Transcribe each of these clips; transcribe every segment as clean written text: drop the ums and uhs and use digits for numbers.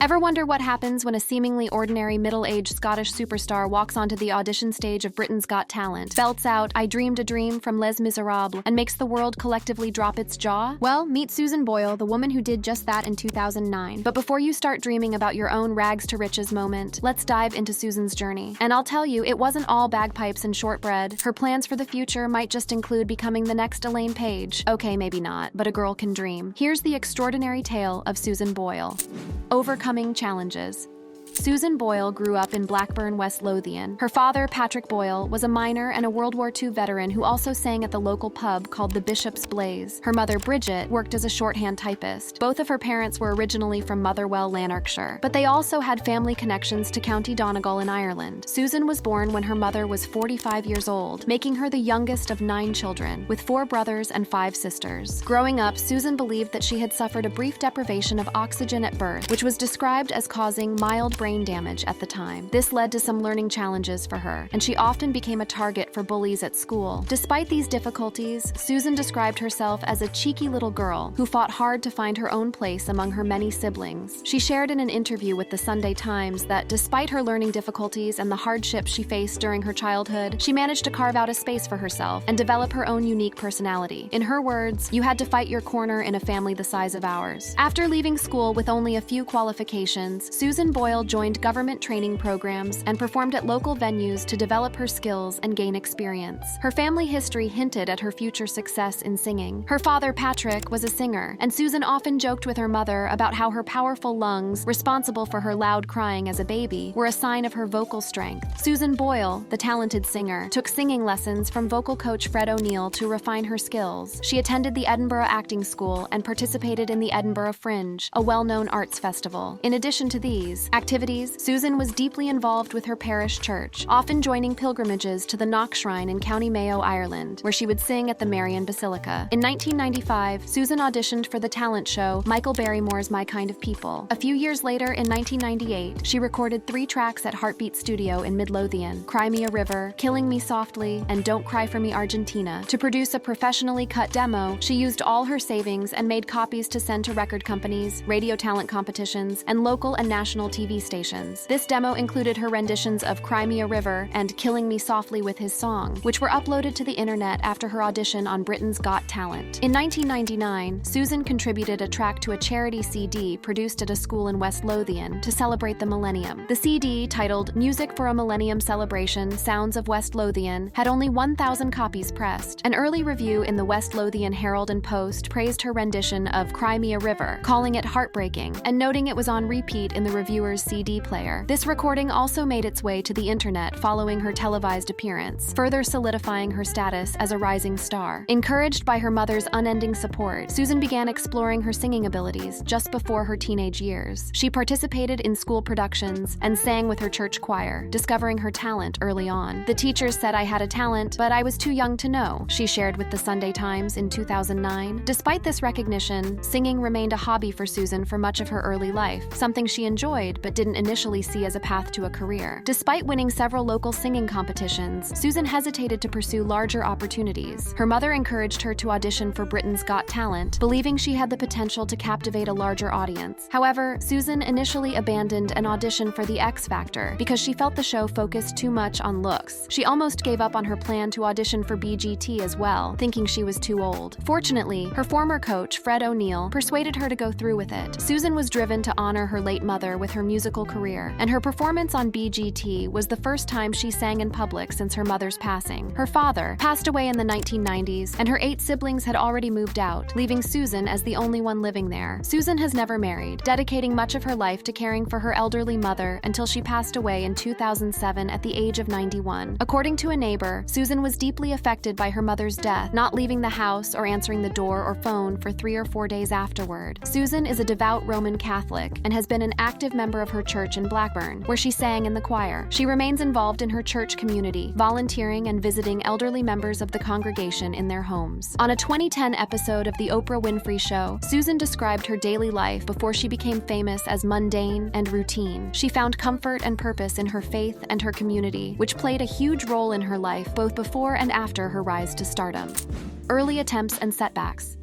Ever wonder what happens when a seemingly ordinary middle-aged Scottish superstar walks onto the audition stage of Britain's Got Talent, belts out "I Dreamed a Dream" from Les Miserables, and makes the world collectively drop its jaw? Well, meet Susan Boyle, the woman who did just that in 2009. But before you start dreaming about your own rags-to-riches moment, let's dive into Susan's journey. And I'll tell you, it wasn't all bagpipes and shortbread. Her plans for the future might just include becoming the next Elaine Page. Okay, maybe not, but a girl can dream. Here's the extraordinary tale of Susan Boyle. Overcoming challenges. Susan Boyle grew up in Blackburn, West Lothian. Her father, Patrick Boyle, was a miner and a World War II veteran who also sang at the local pub called the Bishop's Blaze. Her mother, Bridget, worked as a shorthand typist. Both of her parents were originally from Motherwell, Lanarkshire, but they also had family connections to County Donegal in Ireland. Susan was born when her mother was 45 years old, making her the youngest of 9 children, with 4 brothers and 5 sisters. Growing up, Susan believed that she had suffered a brief deprivation of oxygen at birth, which was described as causing mild brain damage at the time. This led to some learning challenges for her, and she often became a target for bullies at school. Despite these difficulties, Susan described herself as a cheeky little girl who fought hard to find her own place among her many siblings. She shared in an interview with the Sunday Times that despite her learning difficulties and the hardships she faced during her childhood, she managed to carve out a space for herself and develop her own unique personality. In her words, "You had to fight your corner in a family the size of ours." After leaving school with only a few qualifications, Susan Boyle joined government training programs and performed at local venues to develop her skills and gain experience. Her family history hinted at her future success in singing. Her father, Patrick, was a singer, and Susan often joked with her mother about how her powerful lungs, responsible for her loud crying as a baby, were a sign of her vocal strength. Susan Boyle, the talented singer, took singing lessons from vocal coach Fred O'Neill to refine her skills. She attended the Edinburgh Acting School and participated in the Edinburgh Fringe, a well-known arts festival. In addition to these activities, Susan was deeply involved with her parish church, often joining pilgrimages to the Knock Shrine in County Mayo, Ireland, where she would sing at the Marian Basilica. In 1995, Susan auditioned for the talent show Michael Barrymore's My Kind of People. A few years later, in 1998, she recorded 3 tracks at Heartbeat Studio in Midlothian: Cry Me a River, Killing Me Softly, and Don't Cry for Me Argentina. To produce a professionally cut demo, she used all her savings and made copies to send to record companies, radio talent competitions, and local and national TV stations. This demo included her renditions of Cry Me a River and Killing Me Softly with His Song, which were uploaded to the internet after her audition on Britain's Got Talent. In 1999, Susan contributed a track to a charity CD produced at a school in West Lothian to celebrate the millennium. The CD, titled Music for a Millennium Celebration, Sounds of West Lothian, had only 1,000 copies pressed. An early review in the West Lothian Herald and Post praised her rendition of Cry Me a River, calling it heartbreaking, and noting it was on repeat in the reviewer's CD player. This recording also made its way to the internet following her televised appearance, further solidifying her status as a rising star. Encouraged by her mother's unending support, Susan began exploring her singing abilities just before her teenage years. She participated in school productions and sang with her church choir, discovering her talent early on. "The teachers said I had a talent, but I was too young to know," she shared with the Sunday Times in 2009. Despite this recognition, singing remained a hobby for Susan for much of her early life, something she enjoyed but didn't initially see as a path to a career. Despite winning several local singing competitions, Susan hesitated to pursue larger opportunities. Her mother encouraged her to audition for Britain's Got Talent, believing she had the potential to captivate a larger audience. However, Susan initially abandoned an audition for The X Factor because she felt the show focused too much on looks. She almost gave up on her plan to audition for BGT as well, thinking she was too old. Fortunately, her former coach, Fred O'Neill, persuaded her to go through with it. Susan was driven to honor her late mother with her musical career, and her performance on BGT was the first time she sang in public since her mother's passing. Her father passed away in the 1990s, and her 8 siblings had already moved out, leaving Susan as the only one living there. Susan has never married, dedicating much of her life to caring for her elderly mother until she passed away in 2007 at the age of 91. According to a neighbor, Susan was deeply affected by her mother's death, not leaving the house or answering the door or phone for 3 or 4 days afterward. Susan is a devout Roman Catholic and has been an active member of her church in Blackburn, where she sang in the choir. She remains involved in her church community, volunteering and visiting elderly members of the congregation in their homes. On a 2010 episode of The Oprah Winfrey Show, Susan described her daily life before she became famous as mundane and routine. She found comfort and purpose in her faith and her community, which played a huge role in her life both before and after her rise to stardom. Early attempts and setbacks.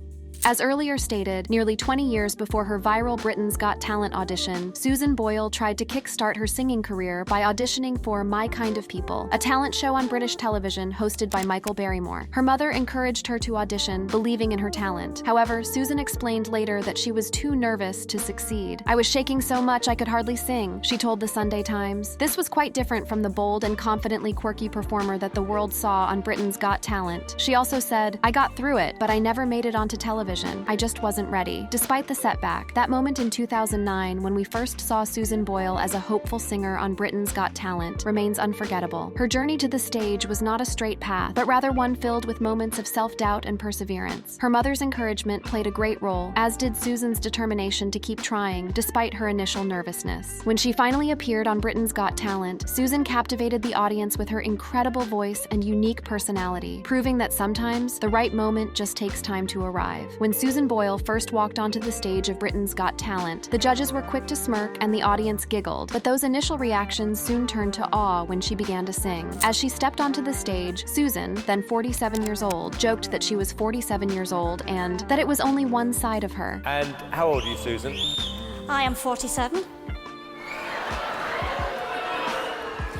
As earlier stated, nearly 20 years before her viral Britain's Got Talent audition, Susan Boyle tried to kickstart her singing career by auditioning for My Kind of People, a talent show on British television hosted by Michael Barrymore. Her mother encouraged her to audition, believing in her talent. However, Susan explained later that she was too nervous to succeed. "I was shaking so much I could hardly sing," she told the Sunday Times. This was quite different from the bold and confidently quirky performer that the world saw on Britain's Got Talent. She also said, "I got through it, but I never made it onto television. I just wasn't ready." Despite the setback, that moment in 2009 when we first saw Susan Boyle as a hopeful singer on Britain's Got Talent remains unforgettable. Her journey to the stage was not a straight path, but rather one filled with moments of self-doubt and perseverance. Her mother's encouragement played a great role, as did Susan's determination to keep trying despite her initial nervousness. When she finally appeared on Britain's Got Talent, Susan captivated the audience with her incredible voice and unique personality, proving that sometimes the right moment just takes time to arrive. When Susan Boyle first walked onto the stage of Britain's Got Talent, the judges were quick to smirk and the audience giggled, but those initial reactions soon turned to awe when she began to sing. As she stepped onto the stage, Susan, then 47 years old, joked that she was 47 years old and that it was only one side of her. And how old are you, Susan? I am 47.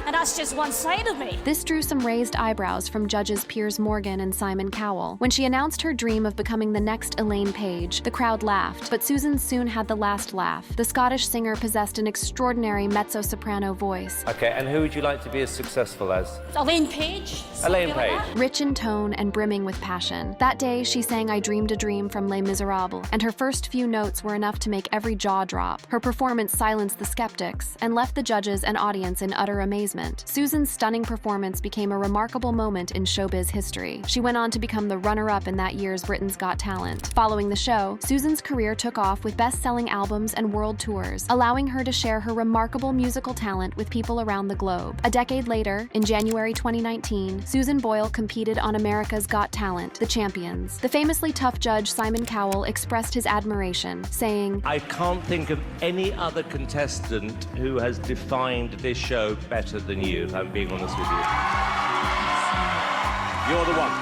And that's just one side of me. This drew some raised eyebrows from judges Piers Morgan and Simon Cowell. When she announced her dream of becoming the next Elaine Page, the crowd laughed, but Susan soon had the last laugh. The Scottish singer possessed an extraordinary mezzo-soprano voice. Okay, and who would you like to be as successful as? Elaine Page. Elaine Page. Rich in tone and brimming with passion. That day, she sang I Dreamed a Dream from Les Miserables, and her first few notes were enough to make every jaw drop. Her performance silenced the skeptics and left the judges and audience in utter amazement. Susan's stunning performance became a remarkable moment in showbiz history. She went on to become the runner-up in that year's Britain's Got Talent. Following the show, Susan's career took off with best-selling albums and world tours, allowing her to share her remarkable musical talent with people around the globe. A decade later, in January 2019, Susan Boyle competed on America's Got Talent, The Champions. The famously tough judge Simon Cowell expressed his admiration, saying, "I can't think of any other contestant who has defined this show better than you, if I'm being honest with you. You're the one.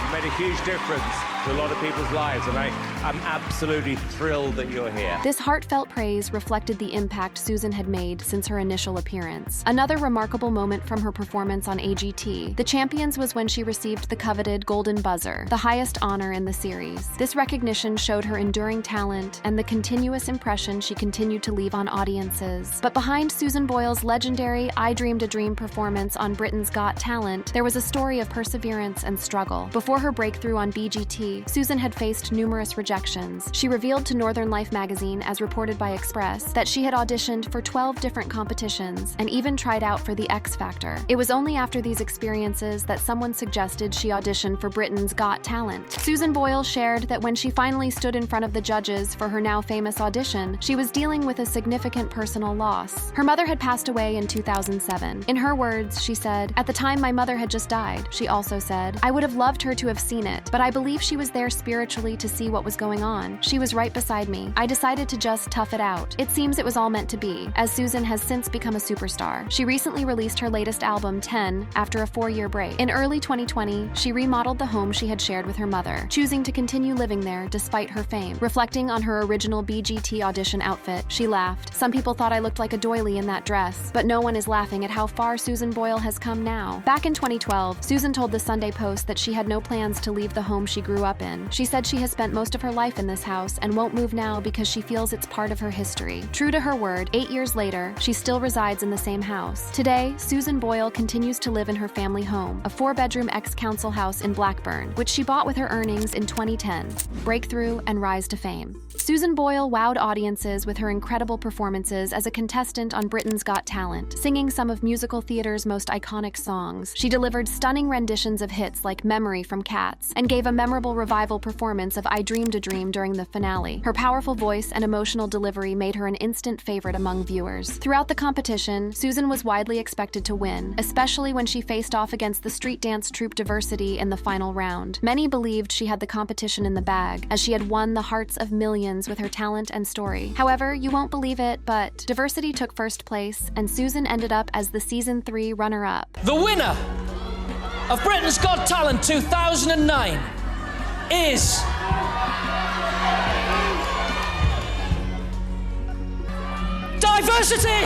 You made a huge difference to a lot of people's lives, and I'm absolutely thrilled that you're here." This heartfelt praise reflected the impact Susan had made since her initial appearance. Another remarkable moment from her performance on AGT, The Champions, was when she received the coveted Golden Buzzer, the highest honor in the series. This recognition showed her enduring talent and the continuous impression she continued to leave on audiences. But behind Susan Boyle's legendary I Dreamed a Dream performance on Britain's Got Talent, there was a story of perseverance and struggle. Before her breakthrough on BGT, Susan had faced numerous rejections. She revealed to Northern Life magazine, as reported by Express, that she had auditioned for 12 different competitions and even tried out for the X Factor. It was only after these experiences that someone suggested she audition for Britain's Got Talent. Susan Boyle shared that when she finally stood in front of the judges for her now famous audition, she was dealing with a significant personal loss. Her mother had passed away in 2007. In her words, she said, "At the time my mother had just died." She also said, "I would have loved her to have seen it, but I believe she was there spiritually to see what was going on. She was right beside me. I decided to just tough it out. It seems it was all meant to be," as Susan has since become a superstar. She recently released her latest album, 10, after a 4-year break. In early 2020, she remodeled the home she had shared with her mother, choosing to continue living there despite her fame. Reflecting on her original BGT audition outfit, she laughed. "Some people thought I looked like a doily in that dress, but no one is laughing at how far Susan Boyle has come now." Back in 2012, Susan told the Sunday Post that she had no plans to leave the home she grew up in. She said she has spent most of her life in this house and won't move now because she feels it's part of her history. True to her word, 8 years later, she still resides in the same house. Today, Susan Boyle continues to live in her family home, a 4-bedroom ex-council house in Blackburn, which she bought with her earnings in 2010. Breakthrough and rise to fame. Susan Boyle wowed audiences with her incredible performances as a contestant on Britain's Got Talent, singing some of musical theater's most iconic songs. She delivered stunning renditions of hits like Memory from Cats and gave a memorable revival performance of I Dreamed a Dream during the finale. Her powerful voice and emotional delivery made her an instant favorite among viewers. Throughout the competition, Susan was widely expected to win, especially when she faced off against the street dance troupe Diversity in the final round. Many believed she had the competition in the bag, as she had won the hearts of millions with her talent and story. However, you won't believe it, but Diversity took first place, and Susan ended up as the Season 3 runner-up. The winner of Britain's Got Talent 2009 is diversity!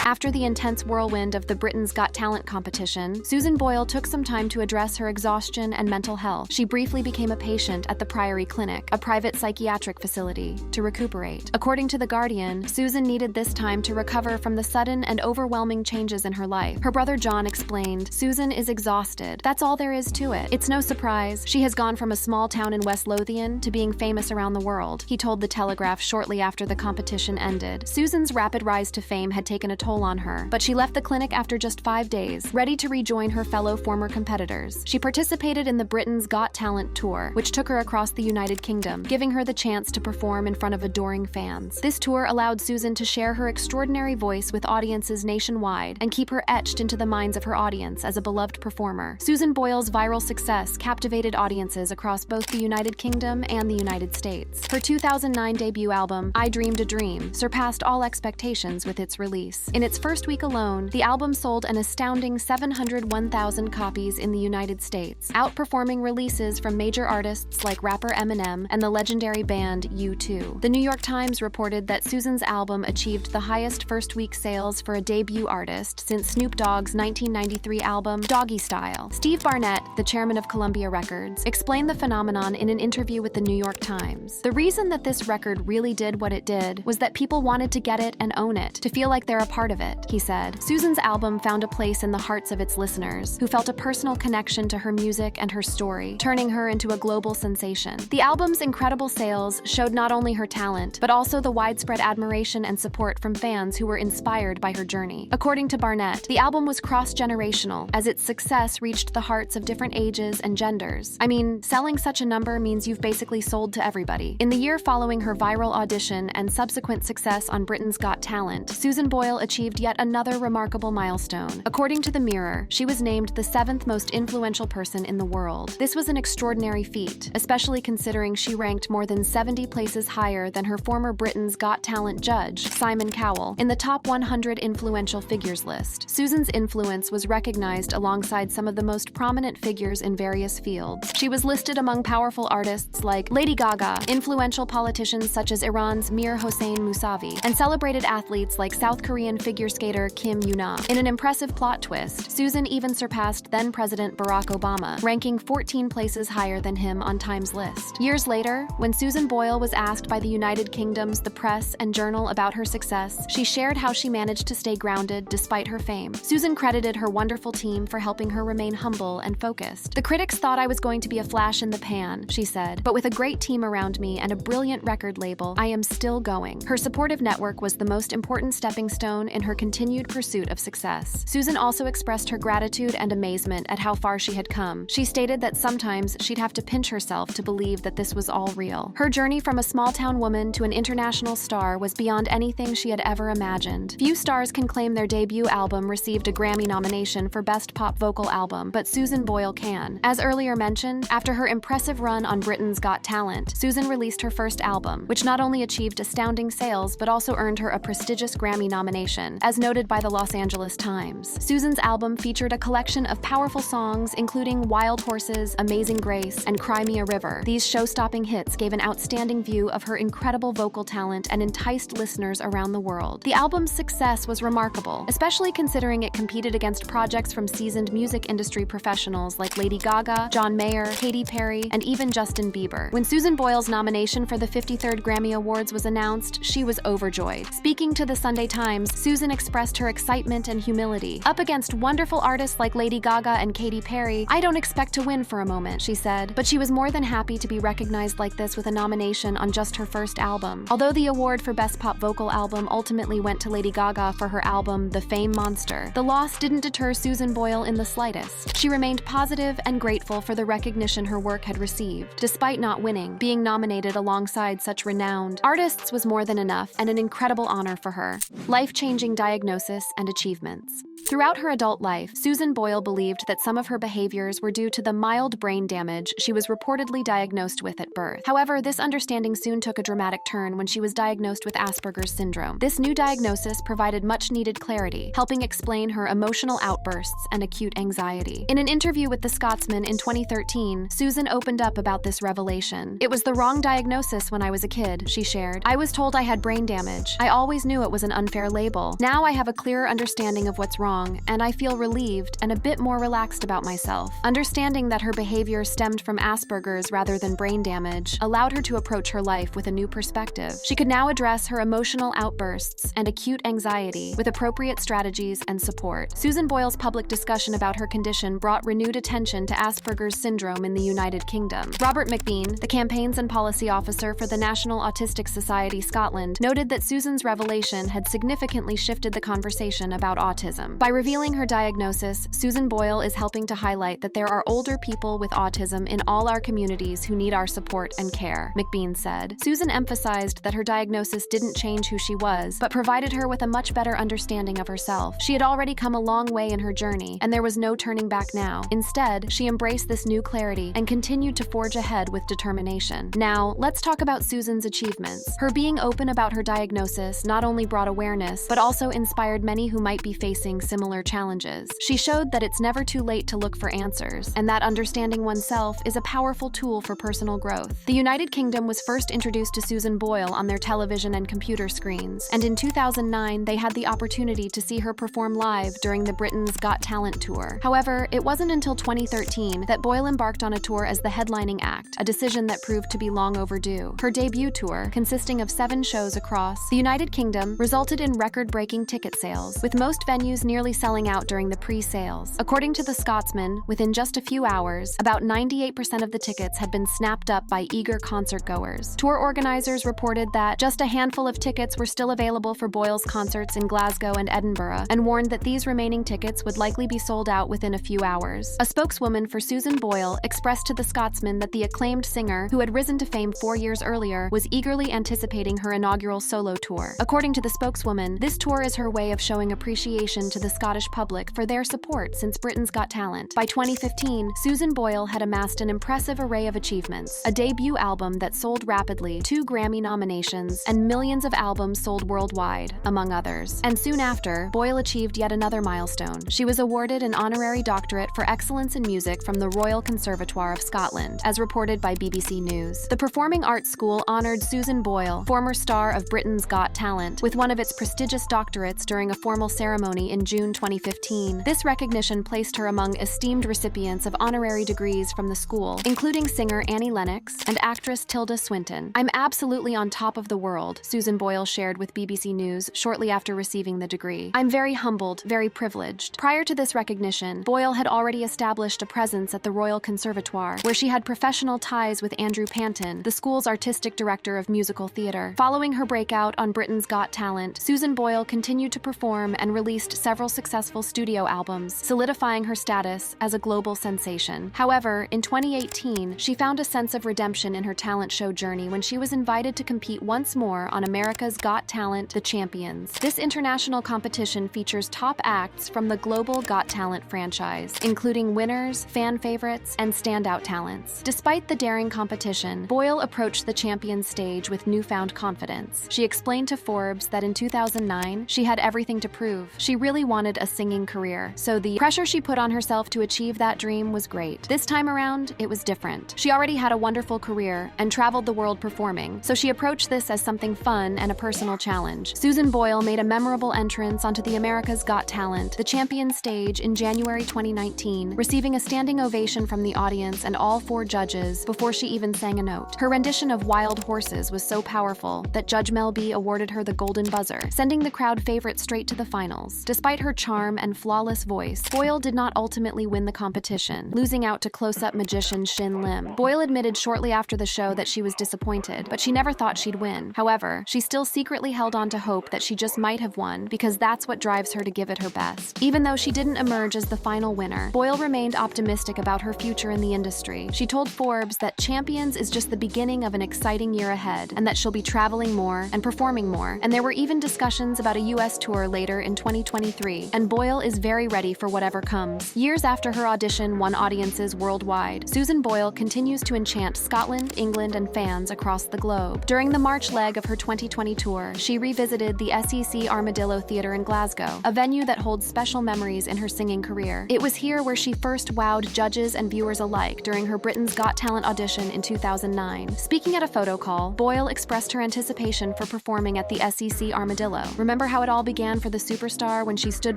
After the intense whirlwind of the Britain's Got Talent competition, Susan Boyle took some time to address her exhaustion and mental health. She briefly became a patient at the Priory Clinic, a private psychiatric facility, to recuperate. According to The Guardian, Susan needed this time to recover from the sudden and overwhelming changes in her life. Her brother John explained, "Susan is exhausted. That's all there is to it. It's no surprise. She has gone from a small town in West Lothian to being famous around the world," he told The Telegraph shortly after the competition ended. Susan's rapid rise to fame had taken a toll on her, but she left the clinic after just 5 days, ready to rejoin her fellow former competitors. She participated in the Britain's Got Talent tour, which took her across the United Kingdom, giving her the chance to perform in front of adoring fans. This tour allowed Susan to share her extraordinary voice with audiences nationwide and keep her etched into the minds of her audience as a beloved performer. Susan Boyle's viral success captivated audiences across both the United Kingdom and the United States. Her 2009 debut album, I Dreamed a Dream, surpassed all expectations with its release. In its first week alone, the album sold an astounding 701,000 copies in the United States, outperforming releases from major artists like rapper Eminem and the legendary band U2. The New York Times reported that Susan's album achieved the highest first-week sales for a debut artist since Snoop Dogg's 1993 album, Doggy Style. Steve Barnett, the chairman of Columbia Records, explained the phenomenon in an interview with the New York Times. "The reason that this record really did what it did was that people wanted to get it and own it, to feel like they're a part of it," he said. Susan's album found a place in the hearts of its listeners, who felt a personal connection to her music and her story, turning her into a global sensation. The album's incredible sales showed not only her talent, but also the widespread admiration and support from fans who were inspired by her journey. According to Barnett, the album was cross-generational, as its success reached the hearts of different ages and genders. "I mean, selling such a number means you've basically sold to everybody." In the year following her viral audition and subsequent success on Britain's Got Talent, Susan Boyle achieved yet another remarkable milestone. According to The Mirror, she was named the 7th most influential person in the world. This was an extraordinary feat, especially considering she ranked more than 70 places higher than her former Britain's Got Talent judge, Simon Cowell, in the top 100 influential figures list. Susan's influence was recognized alongside some of the most prominent figures in various fields. She was listed among powerful artists like Lady Gaga, influential politicians such as Iran's Mir Hossein Mousavi, and celebrated athletes like South Korean figure skater Kim Yoon-ah. In an impressive plot twist, Susan even surpassed then-President Barack Obama, ranking 14 places higher than him on Time's list. Years later, when Susan Boyle was asked by the United Kingdom's The Press and Journal about her success, she shared how she managed to stay grounded despite her fame. Susan credited her wonderful team for helping her remain humble and focused. "The critics thought I was going to be a flash in the pan," she said, "but with a great team around me and a brilliant record label, I am still going." Her supportive network was the most important stepping stone in her continued pursuit of success. Susan also expressed her gratitude and amazement at how far she had come. She stated that sometimes she'd have to pinch herself to believe that this was all real. Her journey from a small-town woman to an international star was beyond anything she had ever imagined. Few stars can claim their debut album received a Grammy nomination for Best Pop Vocal Album, but Susan Boyle can. As earlier mentioned, after her impressive run on Britain's Got Talent, Susan released her first album, which not only achieved astounding sales but also earned her a prestigious Grammy nomination, as noted by the Los Angeles Times. Susan's album featured a collection of powerful songs including Wild Horses, Amazing Grace, and Cry Me a River. These show-stopping hits gave an outstanding view of her incredible vocal talent and enticed listeners around the world. The album's success was remarkable, especially considering it competed against projects from seasoned music industry professionals like Lady Gaga, John Mayer, Katy Perry, and even Justin Bieber. When Susan Boyle's nomination for the 53rd Grammy Awards was announced, she was overjoyed. Speaking to the Sunday Times, Susan expressed her excitement and humility. "Up against wonderful artists like Lady Gaga and Katy Perry, I don't expect to win for a moment," she said, but she was more than happy to be recognized like this with a nomination on just her first album. Although the award for Best Pop Vocal Album ultimately went to Lady Gaga for her album The Fame Monster, the loss didn't deter Susan Boyle in the slightest. She remained positive and grateful for the recognition her work had received. Despite not winning, being nominated alongside such renowned artists was more than enough and an incredible honor for her. Life-changing challenging diagnosis and achievements. Throughout her adult life, Susan Boyle believed that some of her behaviors were due to the mild brain damage she was reportedly diagnosed with at birth. However, this understanding soon took a dramatic turn when she was diagnosed with Asperger's syndrome. This new diagnosis provided much-needed clarity, helping explain her emotional outbursts and acute anxiety. In an interview with The Scotsman in 2013, Susan opened up about this revelation. "It was the wrong diagnosis when I was a kid," she shared. "I was told I had brain damage. I always knew it was an unfair label. Now I have a clearer understanding of what's wrong, and I feel relieved and a bit more relaxed about myself." Understanding that her behavior stemmed from Asperger's rather than brain damage allowed her to approach her life with a new perspective. She could now address her emotional outbursts and acute anxiety with appropriate strategies and support. Susan Boyle's public discussion about her condition brought renewed attention to Asperger's syndrome in the United Kingdom. Robert McBean, the campaigns and policy officer for the National Autistic Society Scotland, noted that Susan's revelation had significantly shifted the conversation about autism. By revealing her diagnosis, Susan Boyle is helping to highlight that there are older people with autism in all our communities who need our support and care, McBean said. Susan emphasized that her diagnosis didn't change who she was, but provided her with a much better understanding of herself. She had already come a long way in her journey, and there was no turning back now. Instead, she embraced this new clarity and continued to forge ahead with determination. Now, let's talk about Susan's achievements. Her being open about her diagnosis not only brought awareness, but also inspired many who might be facing similar challenges. She showed that it's never too late to look for answers, and that understanding oneself is a powerful tool for personal growth. The United Kingdom was first introduced to Susan Boyle on their television and computer screens, and in 2009 they had the opportunity to see her perform live during the Britain's Got Talent tour. However, it wasn't until 2013 that Boyle embarked on a tour as the headlining act, a decision that proved to be long overdue. Her debut tour, consisting of 7 shows across the United Kingdom, resulted in record-breaking ticket sales, with most venues nearly selling out during the pre-sales. According to The Scotsman, within just a few hours, about 98% of the tickets had been snapped up by eager concertgoers. Tour organizers reported that just a handful of tickets were still available for Boyle's concerts in Glasgow and Edinburgh, and warned that these remaining tickets would likely be sold out within a few hours. A spokeswoman for Susan Boyle expressed to The Scotsman that the acclaimed singer, who had risen to fame 4 years earlier, was eagerly anticipating her inaugural solo tour. According to the spokeswoman, this tour is her way of showing appreciation to the Scottish public for their support since Britain's Got Talent. By 2015, Susan Boyle had amassed an impressive array of achievements: a debut album that sold rapidly, 2 Grammy nominations, and millions of albums sold worldwide, among others. And soon after, Boyle achieved yet another milestone. She was awarded an honorary doctorate for excellence in music from the Royal Conservatoire of Scotland, as reported by BBC News. The Performing Arts School honored Susan Boyle, former star of Britain's Got Talent, with one of its prestigious doctorates during a formal ceremony in June 2015. This recognition placed her among esteemed recipients of honorary degrees from the school, including singer Annie Lennox and actress Tilda Swinton. "I'm absolutely on top of the world," Susan Boyle shared with BBC News shortly after receiving the degree. "I'm very humbled, very privileged." Prior to this recognition, Boyle had already established a presence at the Royal Conservatoire, where she had professional ties with Andrew Panton, the school's artistic director of musical theater. Following her breakout on Britain's Got Talent, Susan Boyle continued to perform and released several successful studio albums, solidifying her status as a global sensation. However, in 2018, she found a sense of redemption in her talent show journey when she was invited to compete once more on America's Got Talent: The Champions. This international competition features top acts from the global Got Talent franchise, including winners, fan favorites, and standout talents. Despite the daring competition, Boyle approached the Champions stage with newfound confidence. She explained to Forbes that in 2009, she had everything to prove. She really wanted a singing career, so the pressure she put on herself to achieve that dream was great. This time around, it was different. She already had a wonderful career and traveled the world performing, so she approached this as something fun and a personal challenge. Susan Boyle made a memorable entrance onto the America's Got Talent: The Champions stage in January 2019, receiving a standing ovation from the audience and all 4 judges before she even sang a note. Her rendition of Wild Horses was so powerful that Judge Mel B awarded her the Golden Buzzer, sending the crowd favorite straight to the finals. Despite her charm and flawless voice, Boyle did not ultimately win the competition, losing out to close-up magician Shin Lim. Boyle admitted shortly after the show that she was disappointed, but she never thought she'd win. However, she still secretly held on to hope that she just might have won, because that's what drives her to give it her best. Even though she didn't emerge as the final winner, Boyle remained optimistic about her future in the industry. She told Forbes that Champions is just the beginning of an exciting year ahead, and that she'll be traveling more and performing more, and there were even discussions about about a US tour later in 2023, and Boyle is very ready for whatever comes. Years after her audition won audiences worldwide, Susan Boyle continues to enchant Scotland, England, and fans across the globe. During the March leg of her 2020 tour, she revisited the SEC Armadillo Theatre in Glasgow, a venue that holds special memories in her singing career. It was here where she first wowed judges and viewers alike during her Britain's Got Talent audition in 2009. Speaking at a photo call, Boyle expressed her anticipation for performing at the SEC Armadillo. Remember how it all began for the superstar when she stood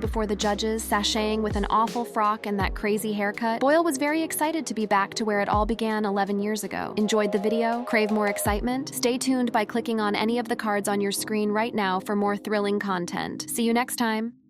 before the judges, sashaying with an awful frock and that crazy haircut? Boyle was very excited to be back to where it all began 11 years ago. Enjoyed the video? Crave more excitement? Stay tuned by clicking on any of the cards on your screen right now for more thrilling content. See you next time.